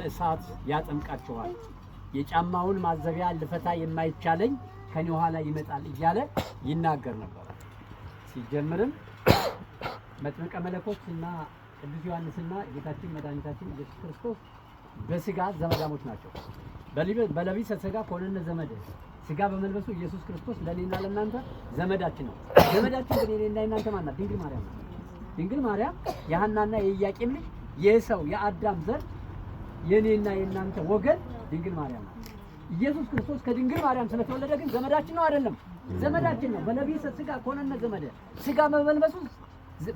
በእሳት ያጠምቃችኋል። የጫማውን ማዘቢያ ልፈታ የማይቻለኝ ከኔ ኋላ ይመጣል እያለ ይናገር ነበር። ሲጀምርም መጥምቀ መለኮትና ቅዱስ ዮሐንስና ጌታችን መድኃኒታችን ኢየሱስ ክርስቶስ በስጋ ዘመዳሞች ናቸው። በለቢሰ ስጋ ኮነነ ዘመድ ስጋ በመልበሱ ኢየሱስ ክርስቶስ ለኔና ለእናንተ ዘመዳችን ነው። ዘመዳችን ግን የኔና የእናንተ ማን ናት? ድንግል ማርያም ናት። ድንግል ማርያም የሐናና የኢያቄም ልጅ የሰው የአዳም ዘር የኔና የእናንተ ወገን ድንግል ማርያም ናት። ኢየሱስ ክርስቶስ ከድንግል ማርያም ስለተወለደ ግን ዘመዳችን ነው አይደለም? ዘመዳችን ነው። በለቢሰ ስጋ ኮነነ ዘመድ ስጋ በመልበሱ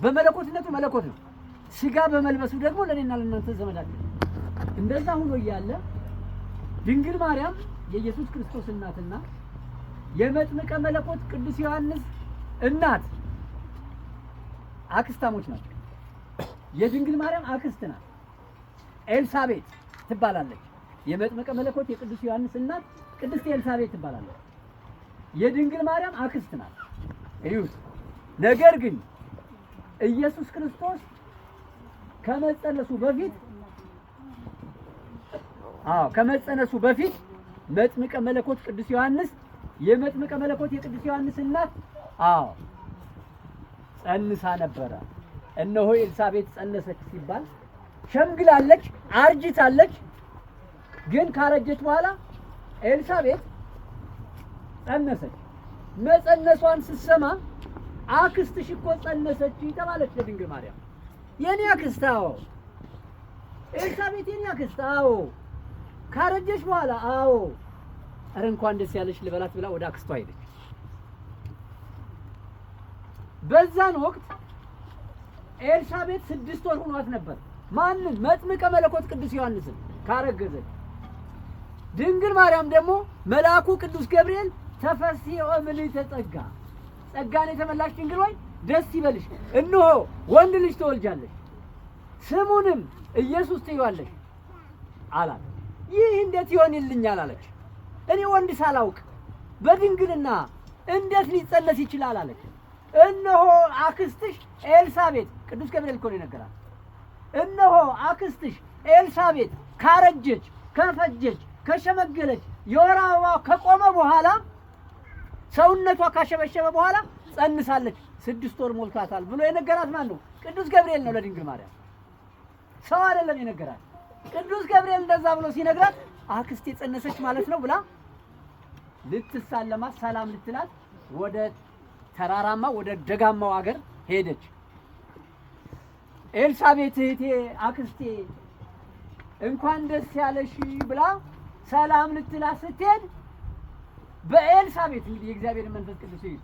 በመለኮትነቱ መለኮት ነው። ስጋ በመልበሱ ደግሞ ለኔና ለእናንተ ዘመዳችን ነው። እንደዛ ሆኖ እያለ ድንግል ማርያም የኢየሱስ ክርስቶስ እናትና የመጥምቀ መለኮት ቅዱስ ዮሐንስ እናት አክስታሞች ናቸው። የድንግል ማርያም አክስት ናት፣ ኤልሳቤጥ ትባላለች። የመጥምቀ መለኮት የቅዱስ ዮሐንስ እናት ቅድስት ኤልሳቤጥ ትባላለች። የድንግል ማርያም አክስት ናት። እዩት። ነገር ግን ኢየሱስ ክርስቶስ ከመጸነሱ በፊት መጥምቀ መለኮት ቅዱስ ዮሐንስ የመጥምቀ መለኮት የቅዱስ ዮሐንስ እናት ጸንሳ ነበረ። እነሆ ኤልሳቤጥ ጸነሰች ሲባል ሸምግላለች፣ አርጅታለች። ግን ካረጀች በኋላ ኤልሳቤጥ ጸነሰች። መጸነሷን ስትሰማ አክስትሽ እኮ ጸነሰች ተባለች ለድንግል ማርያም። የኔ አክስት? አዎ። ኤልሳቤጥ የኔ አክስት? አዎ። ካረጀች በኋላ? አዎ። ኧረ እንኳን ደስ ያለሽ ልበላት ብላ ወደ አክስቷ ሄደች። በዛን ወቅት ኤልሳቤጥ 6 ወር ሆኗት ነበር። ማንን? መጥምቀ መለኮት ቅዱስ ዮሐንስን ካረገዘች። ድንግል ማርያም ደግሞ መልአኩ ቅዱስ ገብርኤል ተፈሥሒ ወምልዕተ ጸጋ፣ ጸጋን የተመላሽ ድንግል ሆይ ደስ ይበልሽ፣ እነሆ ወንድ ልጅ ትወልጃለሽ፣ ስሙንም ኢየሱስ ትይዋለሽ አላት። ይህ እንዴት ይሆንልኛል አለች። እኔ ወንድ ሳላውቅ በድንግልና እንዴት ሊጸነስ ይችላል አለች። እነሆ አክስትሽ ኤልሳቤጥ፣ ቅዱስ ገብርኤል እኮ ነው የነገራት። እነሆ አክስትሽ ኤልሳቤጥ ካረጀች፣ ከፈጀች፣ ከሸመገለች፣ የወር አበባ ከቆመ በኋላ ሰውነቷ ካሸበሸበ በኋላ ጸንሳለች፣ 6 ወር ሞልቷታል ብሎ የነገራት ማን ነው? ቅዱስ ገብርኤል ነው ለድንግል ማርያም። ሰው አይደለም የነገራት። ቅዱስ ገብርኤል እንደዛ ብሎ ሲነግራት አክስቴ ጸነሰች ማለት ነው ብላ ልትሳለማት ሰላም ልትላት ወደ ተራራማ ወደ ደጋማው ሀገር ሄደች። ኤልሳቤጥ እህቴ፣ አክስቴ እንኳን ደስ ያለሽ ብላ ሰላም ልትላት ስትሄድ በኤልሳቤጥ እንግዲህ የእግዚአብሔር መንፈስ ቅዱስ ይይዝ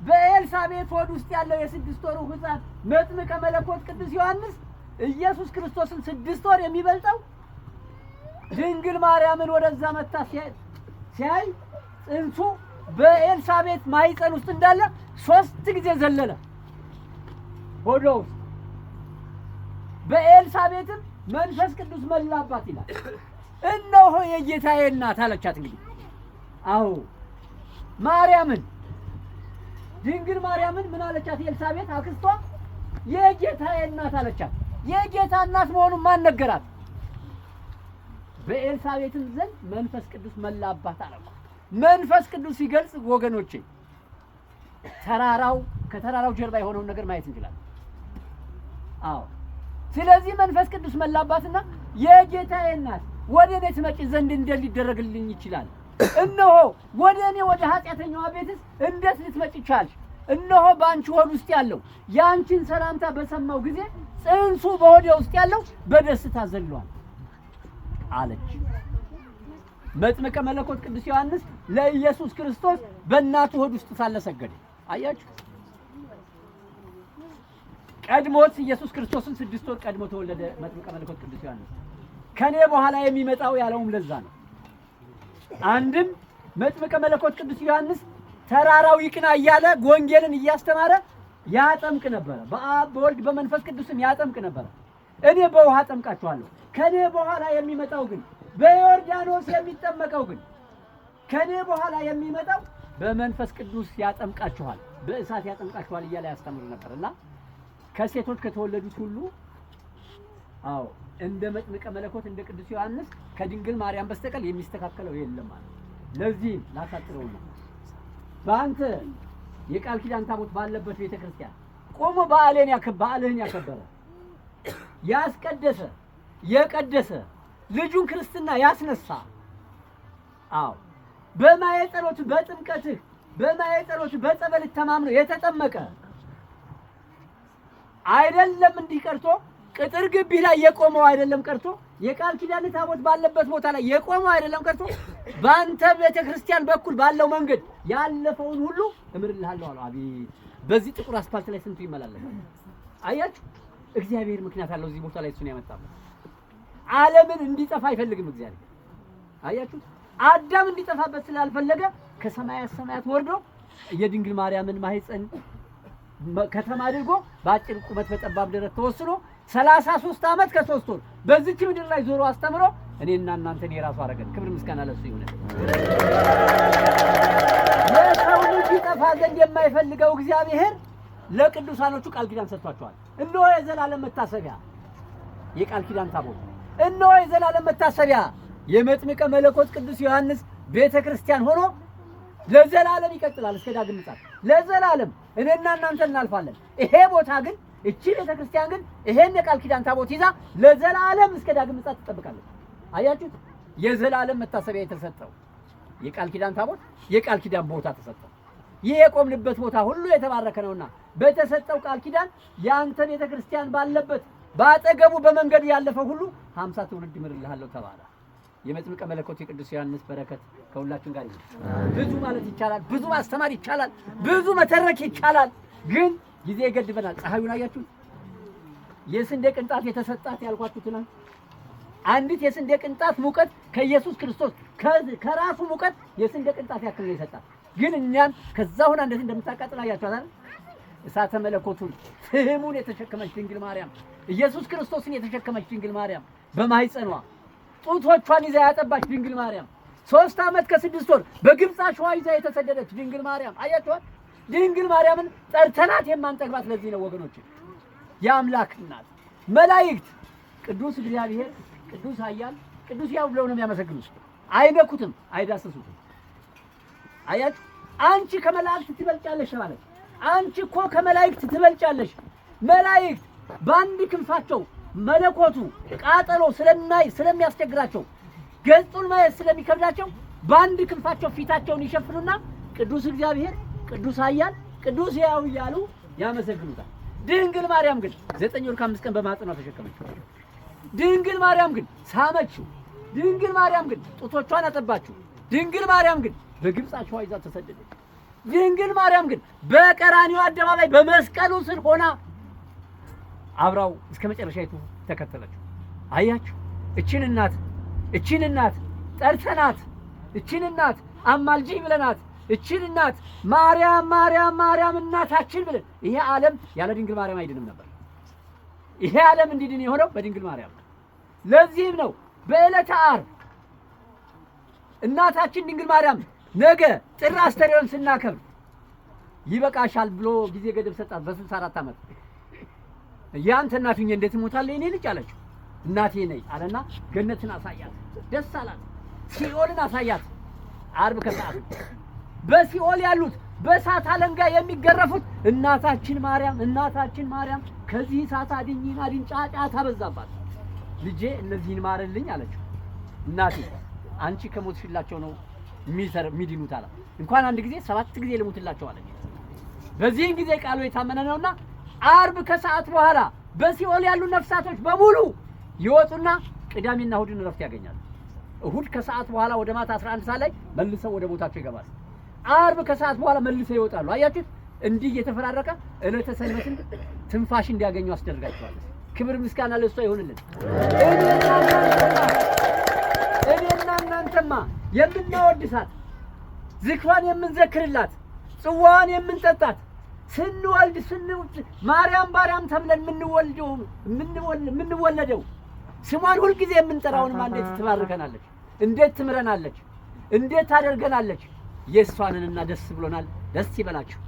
በኤልሳቤጥ ሆድ ውስጥ ያለው የ6 ወሩ ሕፃን መጥምቀ መለኮት ቅዱስ ዮሐንስ ኢየሱስ ክርስቶስን 6 ወር የሚበልጠው ድንግል ማርያምን ወደዛ መታ ሲያይ ጽንሱ በኤልሳቤጥ ማይፀን ውስጥ እንዳለ 3 ጊዜ ዘለለ ሆዶ ውስጥ። በኤልሳቤጥም መንፈስ ቅዱስ መላባት ይላል። እነሆ የጌታዬ እናት አለቻት። እንግዲህ አዎ ማርያምን ድንግል ማርያምን ምን አለቻት? ኤልሳቤጥ አክስቷ የጌታዬ እናት አለቻት። የጌታ እናት መሆኑን ማን ነገራት? በኤልሳቤጥም ዘንድ መንፈስ ቅዱስ መላባት አለች። መንፈስ ቅዱስ ሲገልጽ ወገኖቼ ከተራራው ጀርባ የሆነውን ነገር ማየት እንችላለን። አዎ ስለዚህ መንፈስ ቅዱስ መላባትና የጌታዬ እናት ወደ እኔ ትመጪ ዘንድ እንዴት ሊደረግልኝ ይችላል? እነሆ ወደ እኔ ወደ ኃጢአተኛዋ ቤትስ እንዴት ልትመጪ ቻልሽ? እነሆ በአንቺ ሆድ ውስጥ ያለው የአንቺን ሰላምታ በሰማው ጊዜ ጽንሱ በሆዴ ውስጥ ያለው በደስታ ዘሏል አለች። መጥምቀ መለኮት ቅዱስ ዮሐንስ ለኢየሱስ ክርስቶስ በእናቱ ሆድ ውስጥ ሳለ ሰገደ። አያችሁ፣ ቀድሞት ኢየሱስ ክርስቶስን 6 ወር ቀድሞ ተወለደ መጥምቀ መለኮት ቅዱስ ዮሐንስ። ከኔ በኋላ የሚመጣው ያለውም ለዛ ነው። አንድም መጥምቀ መለኮት ቅዱስ ዮሐንስ ተራራው ይቅና እያለ ወንጌልን እያስተማረ ያጠምቅ ነበረ። በአብ በወልድ በመንፈስ ቅዱስም ያጠምቅ ነበረ። እኔ በውሃ አጠምቃችኋለሁ፣ ከኔ በኋላ የሚመጣው ግን በዮርዳኖስ የሚጠመቀው ግን ከኔ በኋላ የሚመጣው በመንፈስ ቅዱስ ያጠምቃችኋል፣ በእሳት ያጠምቃችኋል እያለ ያስተምር ነበርና ከሴቶች ከተወለዱት ሁሉ እንደ መጥምቀ መለኮት እንደ ቅዱስ ዮሐንስ ከድንግል ማርያም በስተቀር የሚስተካከለው የለም ማለት። ለዚህ ላሳጥረው ነው በአንተ የቃል ኪዳን ታቦት ባለበት ቤተክርስቲያን ቆሞ በዓልህን ያከበረ ያስቀደሰ የቀደሰ ልጁን ክርስትና ያስነሳ በማየ ጸሎት በጥምቀትህ በማየ ጸሎት በጸበል ተማምኖ የተጠመቀ አይደለም እንዲቀርቶ ቅጥር ግቢ ላይ የቆመው አይደለም ቀርቶ የቃል ኪዳን ታቦት ባለበት ቦታ ላይ የቆመው አይደለም ቀርቶ በአንተ ቤተክርስቲያን በኩል ባለው መንገድ ያለፈውን ሁሉ እምርልሃለሁ አለው። አቤት በዚህ ጥቁር አስፋልት ላይ ስንቱ ይመላለሳል። አያችሁ እግዚአብሔር ምክንያት አለው እዚህ ቦታ ላይ እሱን ያመጣበት። ዓለምን እንዲጠፋ አይፈልግም እግዚአብሔር። አያችሁ አዳም እንዲጠፋበት ስላልፈለገ ከሰማያት ሰማያት ወርዶ የድንግል ማርያምን ማህፀን ከተማ አድርጎ በአጭር ቁመት በጠባብ ደረት ተወስኖ 33 ዓመት ከ3 ወር በዚች ምድር ላይ ዞሮ አስተምሮ እኔና እናንተን የራሱ አደረገን። ክብር ምስጋና ለሱ ይሁን። የሰው ልጅ ይጠፋ ዘንድ የማይፈልገው እግዚአብሔር ለቅዱሳኖቹ ቃል ኪዳን ሰጥቷቸዋል። እነሆ የዘላለም መታሰቢያ የቃል ኪዳን ታቦት፣ እነሆ የዘላለም መታሰቢያ የመጥምቀ መለኮት ቅዱስ ዮሐንስ ቤተክርስቲያን ሆኖ ለዘላለም ይቀጥላል እስከ ዳግም ምጽአት ለዘላለም እኔና እናንተ እናልፋለን። ይሄ ቦታ ግን እቺ ቤተክርስቲያን ግን ይሄን የቃል ኪዳን ታቦት ይዛ ለዘላለም እስከ ዳግም ምጽአት ትጠብቃለች። አያችሁ የዘላለም መታሰቢያ የተሰጠው የቃል ኪዳን ታቦት የቃል ኪዳን ቦታ ተሰጠው። ይሄ የቆምንበት ቦታ ሁሉ የተባረከ ነውና በተሰጠው ቃል ኪዳን ያንተ ቤተክርስቲያን ባለበት ባጠገቡ በመንገዱ ያለፈው ሁሉ 50 ትውልድ እምርልሃለሁ ተባለ። የመጥምቀ መለኮት የቅዱስ ዮሐንስ በረከት ከሁላችን ጋር ይሁን። ብዙ ማለት ይቻላል፣ ብዙ ማስተማር ይቻላል፣ ብዙ መተረክ ይቻላል፣ ግን ጊዜ ይገድበናል። ፀሐዩን አያችሁ የስንዴ ቅንጣት የተሰጣት ያልኳችሁ ትናንት አንዲት የስንዴ ቅንጣት ሙቀት ከኢየሱስ ክርስቶስ ከራሱ ሙቀት የስንዴ ቅንጣት ያክል ነው የሰጣት። ግን እኛን ከዛ ሆና እንዴት እንደምታቃጥል አያችሁ አይደል? እሳተ መለኮቱን ፍህሙን የተሸከመች ድንግል ማርያም ኢየሱስ ክርስቶስን የተሸከመች ድንግል ማርያም በማህፀኗ ጡቶቿን ይዛ ያጠባች ድንግል ማርያም 3 ዓመት ከ6 ወር በግብፅ አሸዋ ይዛ የተሰደደች ድንግል ማርያም አያችሁ። ድንግል ማርያምን ጠርተናት የማንጠግባት ለዚህ ነው ወገኖች። የአምላክ እናት መላእክት ቅዱስ እግዚአብሔር ቅዱስ ኃያል ቅዱስ ያው ብለው ነው የሚያመሰግኑት። አይነኩትም፣ አይዳሰሱትም። አያችሁ አንቺ ከመላእክት ትበልጫለሽ ማለት አንቺ እኮ ከመላእክት ትበልጫለሽ። መላእክት በአንድ ክንፋቸው መለኮቱ ቃጠሎ ስለሚያስቸግራቸው ገጹን ማየት ስለሚከብዳቸው በአንድ ክንፋቸው ፊታቸውን ይሸፍኑና ቅዱስ እግዚአብሔር ቅዱስ ኃያል ቅዱስ ያው እያሉ ያመሰግኑታል። ድንግል ማርያም ግን 9 ወር ከ5 ቀን በማህፀኗ ተሸከመችው። ድንግል ማርያም ግን ሳመችው። ድንግል ማርያም ግን ጡቶቿን አጠባችው። ድንግል ማርያም ግን በግብፅ አሸዋ ይዛ ተሰደደች። ድንግል ማርያም ግን በቀራንዮ አደባባይ በመስቀሉ ስር ሆና አብራው እስከ መጨረሻይቱ ተከተለችው። አያችሁ እቺን እናት ጠርተናት እቺን እናት አማልጂ ብለናት እቺን እናት ማርያም ማርያም ማርያም እናታችን ብለን ይሄ ዓለም ያለ ድንግል ማርያም አይድንም ነበር። ይሄ ዓለም እንዲድን የሆነው በድንግል ማርያም። ለዚህም ነው በዕለተ ዓርብ እናታችን ድንግል ማርያም ነገ ጥር አስተርእዮን ስናከብር ይበቃሻል ብሎ ጊዜ ገደብ ሰጣት። በ64 ዓመት ያንተ እናቱኝ እንዴት ሞታለች እኔ ልጅ አለችው። እናቴ ነይ አለና ገነትን አሳያት። ደስ አላት። ሲኦልን አሳያት። ዓርብ ከሰዓት በሲኦል ያሉት በእሳት አለንጋ የሚገረፉት እናታችን ማርያም ከዚህ እሳት አድኝና ጫጫታ በዛባት። ልጄ እነዚህን ማረልኝ አለችው። እናቴ አንቺ ከሞትሽላቸው ነው የሚድኑት አላት። እንኳን አንድ ጊዜ 7 ጊዜ ልሙትላቸው አለች። በዚህን ጊዜ ቃሉ የታመነ ነውና ዓርብ ከሰዓት በኋላ በሲኦል ያሉ ነፍሳቶች በሙሉ ይወጡና ቅዳሜና እሁድን እረፍት ያገኛሉ። እሁድ ከሰዓት በኋላ ወደ ማታ 11 ሰዓት ላይ መልሰው ወደ ቦታቸው ይገባሉ። ዓርብ ከሰዓት በኋላ መልሰው ይወጣሉ። አያችሁ እንዲህ እየተፈራረቀ ዕለተ ሰንበትን ትንፋሽ እንዲያገኙ አስደርጋቸዋል። ክብር ምስጋና ለእሷ ይሁንልን። እኔና እናንተማ የምናወድሳት ዝክሯን የምንዘክርላት ጽዋዋን የምንጠጣት ስንወልድ ማርያም ተብለን የምንወለደው ስሟን ሁልጊዜ የምንጠራውንማ እንዴት ትባርከናለች፣ እንዴት ትምረናለች፣ እንዴት ታደርገናለች። የእሷንንና ደስ ብሎናል። ደስ ይበላችሁ።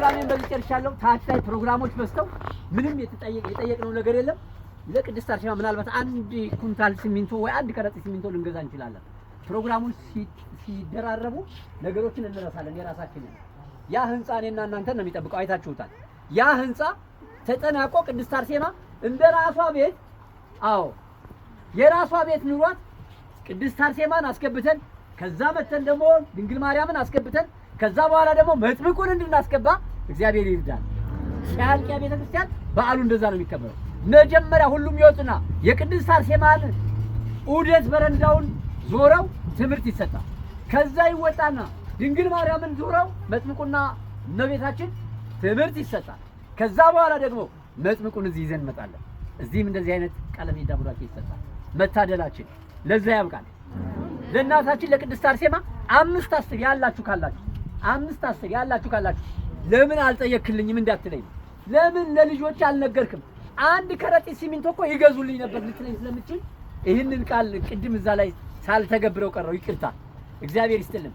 ፕሮግራሜን በዚህ ጨርሻለሁ። ታች ላይ ፕሮግራሞች በዝተው ምንም የጠየቅነው ነገር የለም። ለቅድስት አርሴማ ምናልባት 1 ኩንታል ሲሚንቶ ወይ 1 ከረጢት ሲሚንቶ ልንገዛ እንችላለን። ፕሮግራሙን ሲደራረቡ ነገሮችን እንረሳለን የራሳችንን። ያ ህንጻ እኔና እናንተን ነው የሚጠብቀው። አይታችሁታል። ያ ህንጻ ተጠናቆ ቅድስት አርሴማ እንደራሷ ቤት የራሷ ቤት ኑሯት ቅድስት አርሴማን አስገብተን ከዛ መተን ደግሞ ድንግል ማርያምን አስገብተን ከዛ በኋላ ደግሞ መጥምቁን እንድናስገባ እግዚአብሔር ይርዳል። ሲያልቂያ ቤተክርስቲያን በዓሉ እንደዛ ነው የሚከበረው። መጀመሪያ ሁሉም ይወጡና የቅድስት አርሴማን ዑደት በረንዳውን ዞረው ትምህርት ይሰጣል። ከዛ ይወጣና ድንግል ማርያምን ዞረው መጥምቁና እመቤታችን ትምህርት ይሰጣል። ከዛ በኋላ ደግሞ መጥምቁን እዚህ ይዘን እንመጣለን። እዚህም እንደዚህ አይነት ቀለም ዳቡራኬ ይሰጣል። መታደላችን ለዛ ያብቃል። ለእናታችን ለቅድስት አርሴማ 5 10 ያላችሁ ካላችሁ ለምን አልጠየክልኝም እንዳትለኝ፣ ለምን ለልጆች አልነገርክም? 1 ከረጢት ሲሚንቶ እኮ ይገዙልኝ ነበር ልትለኝ ስለምችል ይህንን ቃል ቅድም እዛ ላይ ሳልተገብረው ቀረው። ይቅርታ። እግዚአብሔር ይስጥልን።